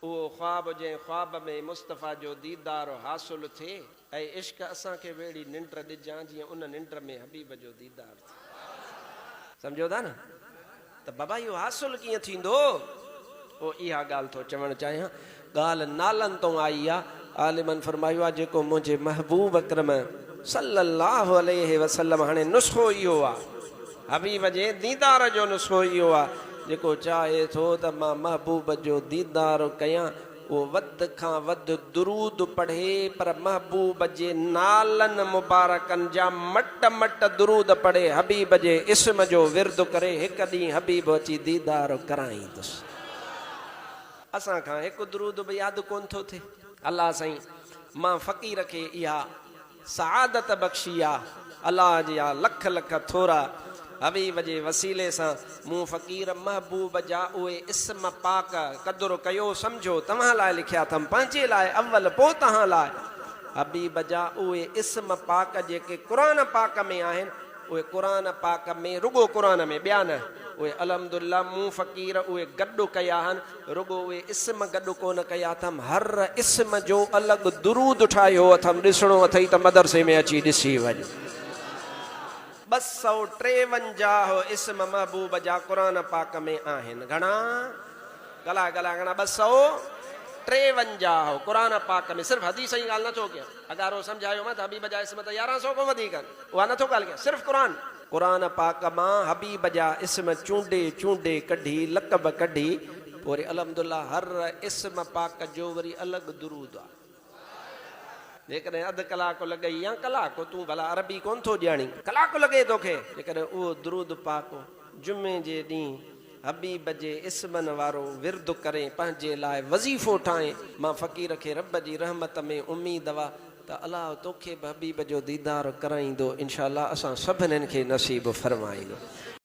वो ख्वाब जे ख्वाब में मुस्तफ़ा जो दीदार हासिल थे ऐं इश्क असां खे वेड़ी निंड ॾिजां जीअं उन निंड में हबीब जो दीदार थे। सम्झो था न त बाबा इहो हासिल कीअं थींदो? वो इहा ॻाल्हि थो चवणु चाहियां। ॻाल्हि नालनि तो आई आहे। आलिमन फरमायो आहे जेको मुंहिंजे महबूब अकरम सल्लल्लाहु अलैहि वसल्लम हाणे नुस्ख़ो इहो आहे, हबीब जे दीदार जो नुस्ख़ो इहो आहे। जेको चाहे थो त मां महबूब जो दीदार कयां वो वध खां वधि दुरूद पढ़े, पर महबूब जे नालनि मुबारकनि जा मट मट दुरूद पढ़े, हबीब जे इस्म जो विर्द करे। हिकु ॾींहुं हबीब अची दीदार कराईंदुसि। असां खां हिकु दुरूद बि यादि कोन थो थिए। अल्लाह साईं मां फ़क़ीर खे इहा सआदत बख़्शी आहे। अल्लाह जा लख लख थोरा हबीब जे वसीले सां मूं फ़क़ीर महबूब जा उहे इस्म पाक क़दुरु कयो। सम्झो तव्हां लाइ लिखिया अथमि, पंहिंजे लाइ अव्वल पोइ तव्हां लाइ। हबीब जा उहे इस्म पाक जेके क़ुरान पाक में आहिनि, उहे क़ुरान पाक में रुगो क़ुरान में ॿिया न, उहे अलहमदुलिल्लाह मूं फ़क़ीर उहे गॾु कया आहिनि। रुगो उहे इस्म गॾु कोन कया अथमि, हर इस्म जो अलॻि दुरूद ठाहियो अथमि। ॾिसणो अथई त मदरसे में अची ॾिसी वञ। 253 इस्म महबूब जा क़ुरान पाक में आहिनि। घणा गला गला घणा 253 क़ुरान पाक में। सिर्फ़ु हदीस जी ॻाल्हि नथो कयां। अगारो सम्झायो मां त हबीब जा इस्म त 1100 खां वधीक आहिनि, उहा नथो ॻाल्हि कयां। सिर्फ़ु क़ुरान पाक मां हबीब जा इस्म चूंडे चूंडे कढी लक़ब कढी पोइ वरी अलहमदुलिल्लाह हर इस्म पाक जो वरी अलॻि दुरूद आहे। जेकॾहिं अधु कलाक लॻई या कलाक, तूं भला अरबी कोन थो ॼाणी, कलाक लॻे तोखे, जेकॾहिं उहो दुरूद पाक जुमे जे ॾींहुं हबीब जे इस्मनि वारो विर्द करे पंहिंजे लाइ वज़ीफ़ो ठाहे, मां फ़क़ीर खे रब जी रहमत में उमीद आहे त अलाह तोखे बि हबीब जो दीदार कराईंदो। इंशा अल्लाह असां सभिनीनि खे नसीब फरमाईंदो।